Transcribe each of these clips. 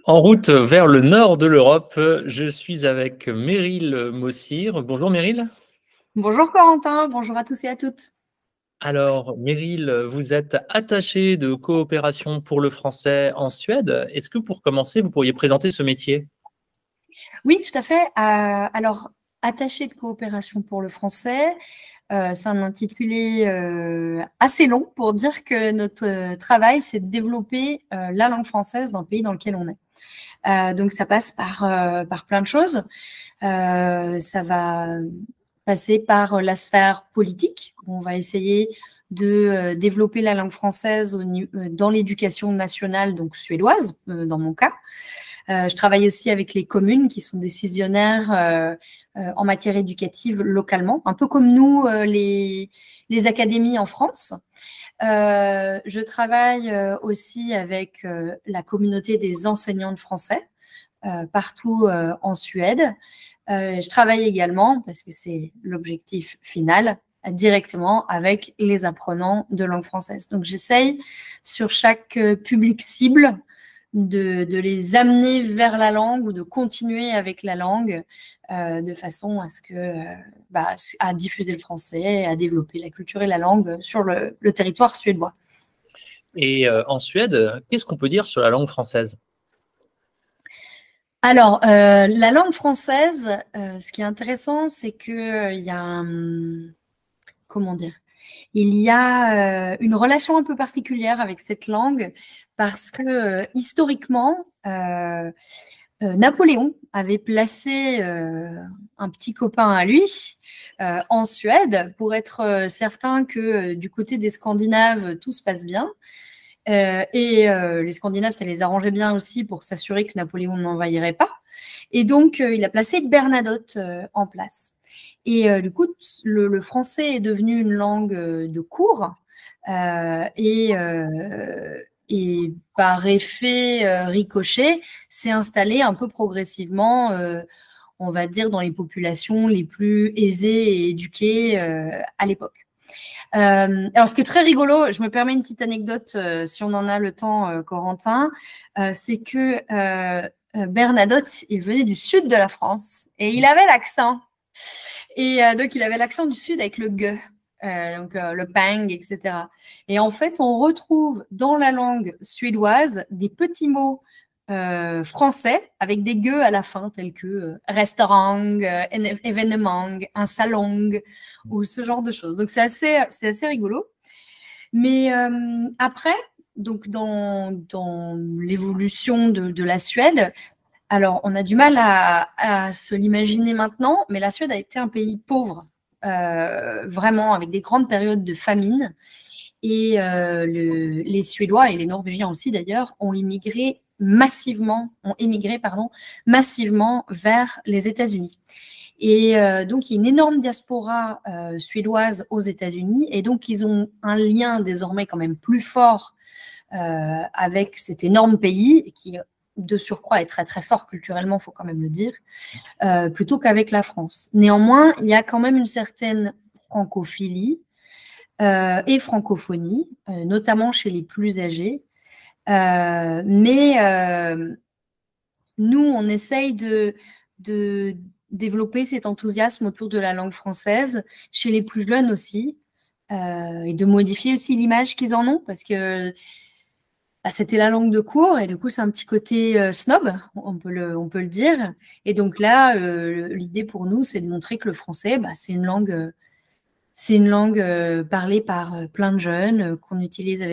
En route vers le nord de l'Europe, je suis avec Meryl Mossir. Bonjour Meryl. Bonjour Corentin, bonjour à tous et à toutes. Alors Meryl, vous êtes attachée de coopération pour le français en Suède. Est-ce que pour commencer, vous pourriez présenter ce métier? Oui, tout à fait. Alors, attaché de coopération pour le français, c'est un intitulé assez long pour dire que notre travail, c'est de développer la langue française dans le pays dans lequel on est. Donc, ça passe par plein de choses. Ça va passer par la sphère politique. On va essayer de développer la langue française dans l'éducation nationale, donc suédoise, dans mon cas. Je travaille aussi avec les communes qui sont décisionnaires en matière éducative localement, un peu comme nous, les académies en France. Je travaille aussi avec la communauté des enseignants de français partout en Suède. Je travaille également, parce que c'est l'objectif final, directement avec les apprenants de langue française. Donc, j'essaye sur chaque public cible de les amener vers la langue ou de continuer avec la langue de façon à ce que à diffuser le français, à développer la culture et la langue sur le territoire suédois. Et en Suède, qu'est-ce qu'on peut dire sur la langue française? Alors, la langue française, ce qui est intéressant, c'est que il y a comment dire? Il y a une relation un peu particulière avec cette langue parce que historiquement, Napoléon avait placé un petit copain à lui en Suède pour être certain que du côté des Scandinaves, tout se passe bien. Les Scandinaves, ça les arrangeait bien aussi pour s'assurer que Napoléon n'envahirait pas. Et donc, il a placé Bernadotte en place. Et du coup, le français est devenu une langue de cours. Et par effet ricochet, s'est installé un peu progressivement, on va dire, dans les populations les plus aisées et éduquées à l'époque. Alors, ce qui est très rigolo, je me permets une petite anecdote, si on en a le temps, Corentin, c'est que Bernadotte, il venait du sud de la France et il avait l'accent. Et donc, il avait l'accent du sud avec le gueux, donc le pang, etc. Et en fait, on retrouve dans la langue suédoise des petits mots français avec des gueux à la fin, tels que restaurant, événement, un salon ou ce genre de choses. Donc, c'est assez rigolo. Mais après, donc dans l'évolution de la Suède, alors on a du mal à se l'imaginer maintenant, mais la Suède a été un pays pauvre, vraiment avec des grandes périodes de famine. Et les Suédois et les Norvégiens aussi d'ailleurs ont émigré massivement vers les États-Unis. Et donc, il y a une énorme diaspora suédoise aux États-Unis. Et donc, ils ont un lien désormais quand même plus fort avec cet énorme pays qui, de surcroît, est très, très fort culturellement, il faut quand même le dire, plutôt qu'avec la France. Néanmoins, il y a quand même une certaine francophilie et francophonie, notamment chez les plus âgés. Mais nous, on essaye de développer cet enthousiasme autour de la langue française chez les plus jeunes aussi, et de modifier aussi l'image qu'ils en ont, parce que c'était la langue de cours, et du coup, c'est un petit côté snob, on peut le dire. Et donc là, l'idée pour nous, c'est de montrer que le français, c'est une langue parlée par plein de jeunes, qu'on utilise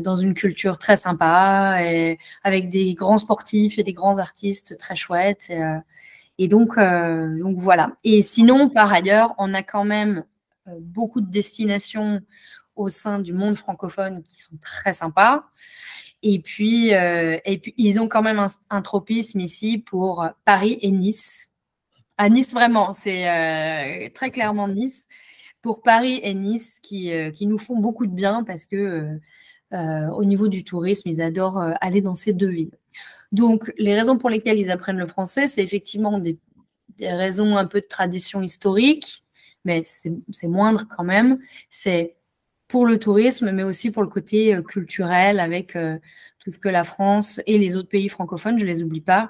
dans une culture très sympa, et avec des grands sportifs et des grands artistes très chouettes. Et donc voilà. Et sinon, par ailleurs, on a quand même beaucoup de destinations au sein du monde francophone qui sont très sympas. Et puis ils ont quand même un tropisme ici pour Paris et Nice. À Nice, vraiment, c'est très clairement Nice. Pour Paris et Nice qui nous font beaucoup de bien parce que au niveau du tourisme, ils adorent aller dans ces deux villes. Donc, les raisons pour lesquelles ils apprennent le français, c'est effectivement des raisons un peu de tradition historique, mais c'est moindre quand même. C'est pour le tourisme, mais aussi pour le côté culturel avec tout ce que la France et les autres pays francophones, je ne les oublie pas,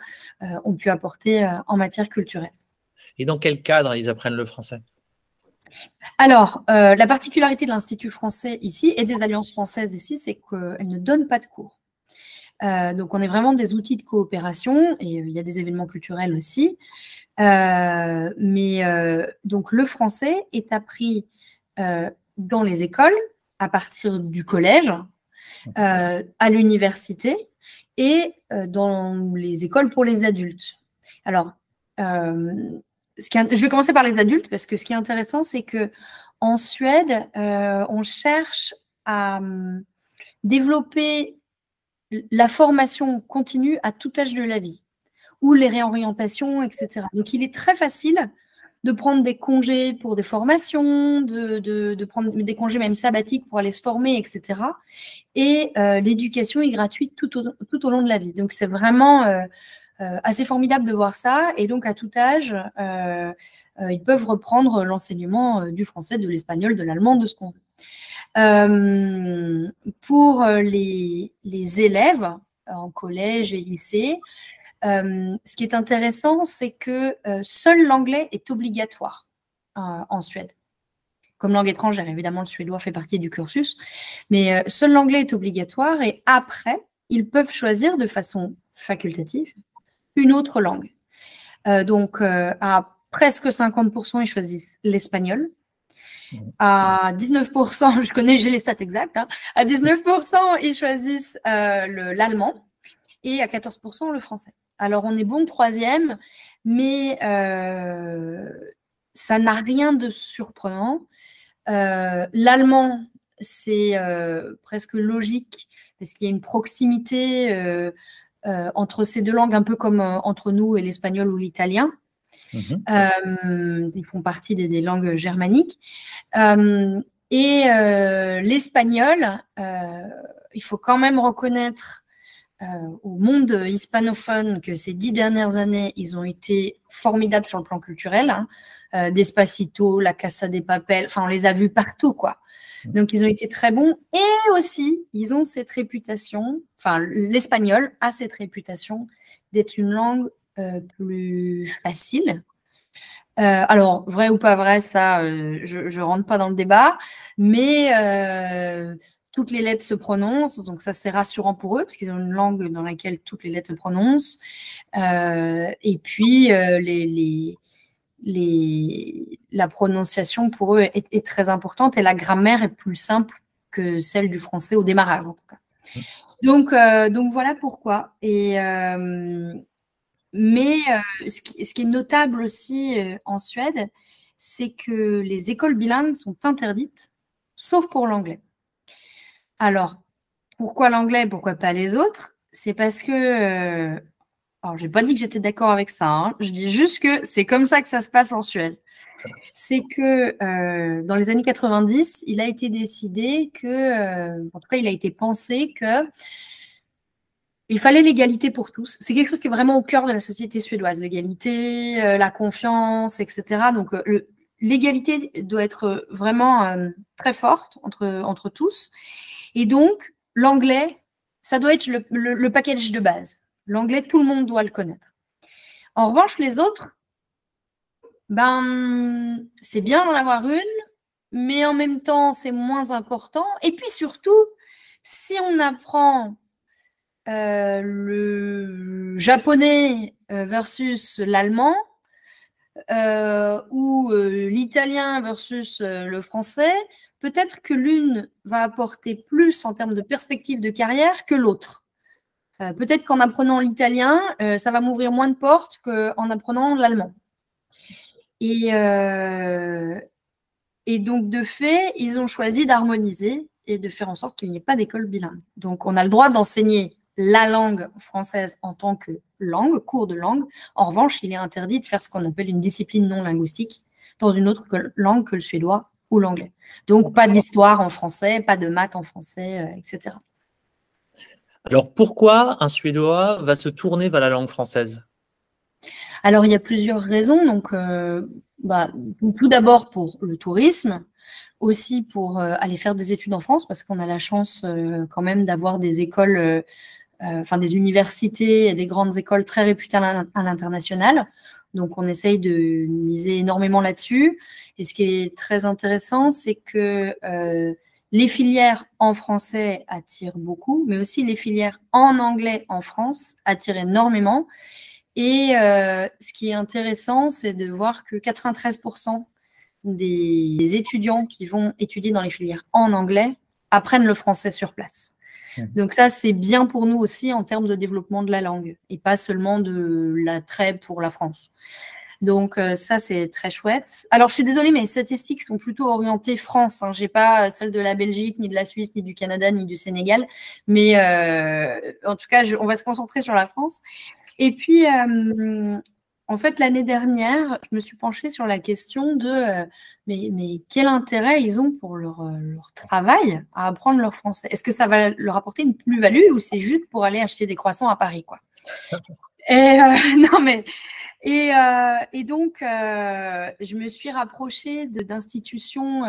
ont pu apporter en matière culturelle. Et dans quel cadre ils apprennent le français? Alors, la particularité de l'Institut français ici et des alliances françaises ici, c'est qu'elles ne donnent pas de cours. Donc, on est vraiment des outils de coopération et il y a des événements culturels aussi. Donc, le français est appris dans les écoles, à partir du collège, à l'université et dans les écoles pour les adultes. Alors, je vais commencer par les adultes parce que ce qui est intéressant, c'est qu'en Suède, on cherche à développer la formation continue à tout âge de la vie ou les réorientations, etc. Donc, il est très facile de prendre des congés pour des formations, de prendre des congés même sabbatiques pour aller se former, etc. Et l'éducation est gratuite tout au long de la vie. Donc, c'est vraiment assez formidable de voir ça. Et donc, à tout âge, ils peuvent reprendre l'enseignement du français, de l'espagnol, de l'allemand, de ce qu'on veut. Pour les élèves en collège et lycée, ce qui est intéressant, c'est que seul l'anglais est obligatoire en Suède. Comme langue étrangère, évidemment, le suédois fait partie du cursus, mais seul l'anglais est obligatoire et après, ils peuvent choisir de façon facultative une autre langue. Donc, à presque 50%, ils choisissent l'espagnol. À 19%, j'ai les stats exactes, hein, à 19%, ils choisissent l'allemand et à 14%, le français. Alors, on est bon troisième, mais ça n'a rien de surprenant. L'allemand, c'est presque logique parce qu'il y a une proximité entre ces deux langues, un peu comme entre nous et l'espagnol ou l'italien. Ils font partie des langues germaniques. L'espagnol, il faut quand même reconnaître au monde hispanophone que ces 10 dernières années, ils ont été formidables sur le plan culturel. Despacito, La Casa de Papel, enfin, on les a vus partout, quoi. Donc, ils ont été très bons. Et aussi, ils ont cette réputation, enfin, l'espagnol a cette réputation d'être une langue plus facile. Alors, vrai ou pas vrai, ça, je ne rentre pas dans le débat, mais toutes les lettres se prononcent, donc ça, c'est rassurant pour eux, parce qu'ils ont une langue dans laquelle toutes les lettres se prononcent. Et puis, la prononciation, pour eux, est très importante, et la grammaire est plus simple que celle du français au démarrage, en tout cas. Donc voilà pourquoi. Mais ce qui est notable aussi en Suède, c'est que les écoles bilingues sont interdites, sauf pour l'anglais. Alors, pourquoi l'anglais, pourquoi pas les autres? C'est parce que, alors j'ai pas dit que j'étais d'accord avec ça, hein, je dis juste que c'est comme ça que ça se passe en Suède. C'est que dans les années 90, il a été décidé que, en tout cas, il a été pensé que il fallait l'égalité pour tous. C'est quelque chose qui est vraiment au cœur de la société suédoise. L'égalité, la confiance, etc. Donc, l'égalité doit être vraiment très forte entre tous. Et donc, l'anglais, ça doit être le package de base. L'anglais, tout le monde doit le connaître. En revanche, les autres, c'est bien d'en avoir une, mais en même temps, c'est moins important. Et puis surtout, si on apprend le japonais versus l'allemand ou l'italien versus le français, peut-être que l'une va apporter plus en termes de perspective de carrière que l'autre. Peut-être qu'en apprenant l'italien, ça va m'ouvrir moins de portes qu'en apprenant l'allemand. Et donc, de fait, ils ont choisi d'harmoniser et de faire en sorte qu'il n'y ait pas d'école bilingue. Donc, on a le droit d'enseigner la langue française en tant que langue, cours de langue. En revanche, il est interdit de faire ce qu'on appelle une discipline non linguistique dans une autre langue que le suédois ou l'anglais. Donc, pas d'histoire en français, pas de maths en français, etc. Alors, pourquoi un Suédois va se tourner vers la langue française? Alors, il y a plusieurs raisons. Donc, tout d'abord pour le tourisme. aussi pour aller faire des études en France, parce qu'on a la chance quand même d'avoir des écoles, enfin des universités et des grandes écoles très réputées à l'international. Donc, on essaye de miser énormément là-dessus. Et ce qui est très intéressant, c'est que les filières en français attirent beaucoup, mais aussi les filières en anglais en France attirent énormément. Et ce qui est intéressant, c'est de voir que 93% des étudiants qui vont étudier dans les filières en anglais apprennent le français sur place. Donc ça, c'est bien pour nous aussi en termes de développement de la langue et pas seulement de l'attrait pour la France. Donc ça, c'est très chouette. Alors, je suis désolée, mais les statistiques sont plutôt orientées France. Hein. Je n'ai pas celles de la Belgique, ni de la Suisse, ni du Canada, ni du Sénégal. Mais en tout cas, on va se concentrer sur la France. Et puis, en fait, l'année dernière, je me suis penchée sur la question de mais quel intérêt ils ont pour leur travail à apprendre leur français. Est-ce que ça va leur apporter une plus-value ou c'est juste pour aller acheter des croissants à Paris, quoi. Et non, mais et donc, je me suis rapprochée d'institutions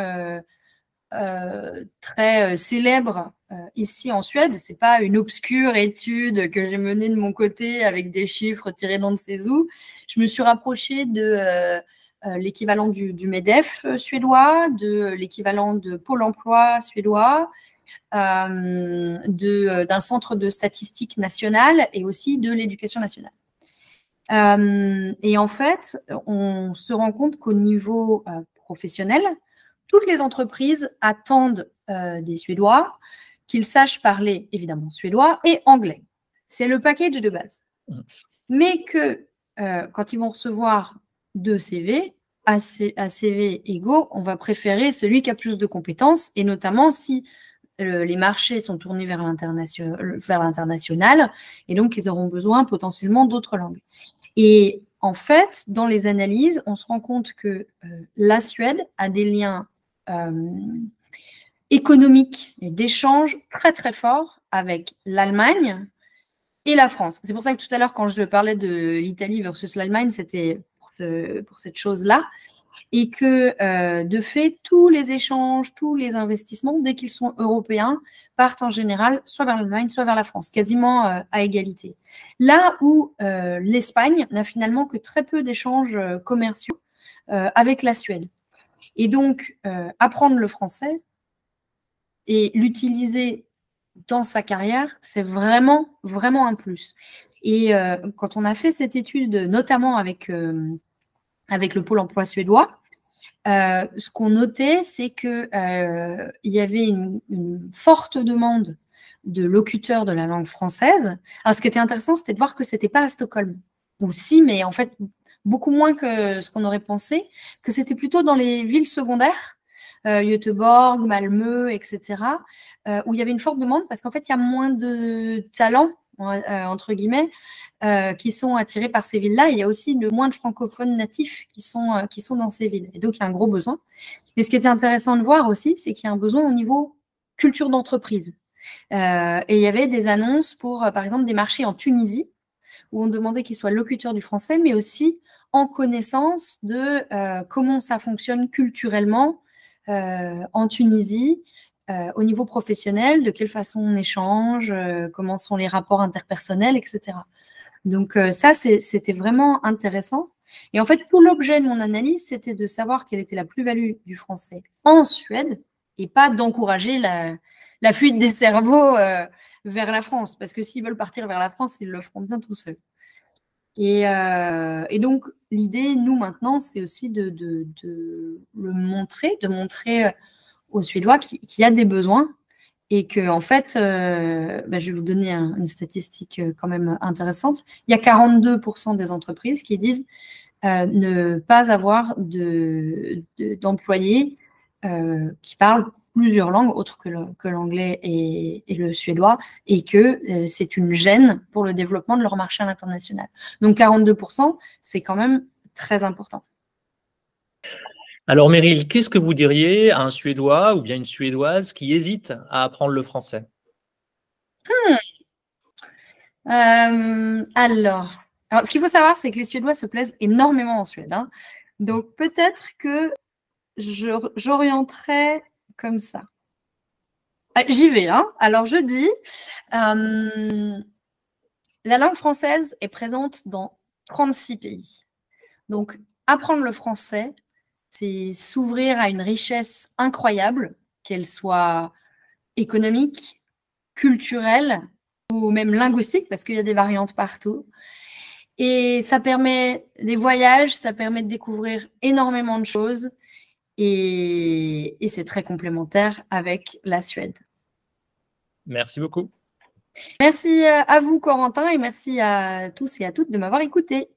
très célèbres ici en Suède. C'est pas une obscure étude que j'ai menée de mon côté avec des chiffres tirés d'on ne sait où. Je me suis rapprochée de l'équivalent du MEDEF suédois, de l'équivalent de Pôle emploi suédois, d'un centre de statistiques national et aussi de l'éducation nationale. Et en fait, on se rend compte qu'au niveau professionnel, toutes les entreprises attendent des Suédois qu'ils sachent parler évidemment suédois et anglais. C'est le package de base. Mais que quand ils vont recevoir 2 CV, à CV égaux, on va préférer celui qui a plus de compétences, et notamment si les marchés sont tournés vers l'international, et donc ils auront besoin potentiellement d'autres langues. Et en fait, dans les analyses, on se rend compte que la Suède a des liens économiques et d'échanges très très forts avec l'Allemagne et la France. C'est pour ça que tout à l'heure, quand je parlais de l'Italie versus l'Allemagne, c'était pour cette chose-là. Et que de fait, tous les échanges, tous les investissements, dès qu'ils sont européens, partent en général soit vers l'Allemagne, soit vers la France, quasiment à égalité. Là où l'Espagne n'a finalement que très peu d'échanges commerciaux avec la Suède. Et donc, apprendre le français et l'utiliser dans sa carrière, c'est vraiment, vraiment un plus. Et quand on a fait cette étude, notamment avec le Pôle emploi suédois, ce qu'on notait, c'est qu'il y avait une forte demande de locuteurs de la langue française. Alors, ce qui était intéressant, c'était de voir que ce n'était pas à Stockholm. Ou si, mais en fait, beaucoup moins que ce qu'on aurait pensé, que c'était plutôt dans les villes secondaires, Göteborg, Malmö, etc., où il y avait une forte demande parce qu'en fait, il y a moins de talents, entre guillemets, qui sont attirés par ces villes-là. Il y a aussi moins de francophones natifs qui sont dans ces villes. Et donc, il y a un gros besoin. Mais ce qui était intéressant de voir aussi, c'est qu'il y a un besoin au niveau culture d'entreprise. Et il y avait des annonces pour, par exemple, des marchés en Tunisie, où on demandait qu'ils soient locuteurs du français, mais aussi en connaissance de comment ça fonctionne culturellement en Tunisie, au niveau professionnel, de quelle façon on échange, comment sont les rapports interpersonnels, etc. Donc ça, c'était vraiment intéressant. Et en fait, tout l'objet de mon analyse, c'était de savoir quelle était la plus-value du français en Suède et pas d'encourager la fuite des cerveaux vers la France. Parce que s'ils veulent partir vers la France, ils le feront bien tout seuls. Et donc, l'idée, nous, maintenant, c'est aussi de le montrer, de montrer aux Suédois qu'il y a des besoins et que, en fait, je vais vous donner une statistique quand même intéressante. Il y a 42% des entreprises qui disent ne pas avoir d'employés qui parlent plusieurs langues autres que l'anglais et le suédois, et que c'est une gêne pour le développement de leur marché à l'international. Donc 42%, c'est quand même très important. Alors Meryl, qu'est-ce que vous diriez à un Suédois ou bien une Suédoise qui hésite à apprendre le français? Alors, ce qu'il faut savoir, c'est que les Suédois se plaisent énormément en Suède. Hein. Donc peut-être que j'orienterais comme ça. J'y vais, hein. Alors, je dis, la langue française est présente dans 36 pays. Donc, apprendre le français, c'est s'ouvrir à une richesse incroyable, qu'elle soit économique, culturelle ou même linguistique, parce qu'il y a des variantes partout. Et ça permet des voyages, ça permet de découvrir énormément de choses et c'est très complémentaire avec la Suède. Merci beaucoup. Merci à vous, Corentin, et merci à tous et à toutes de m'avoir écouté.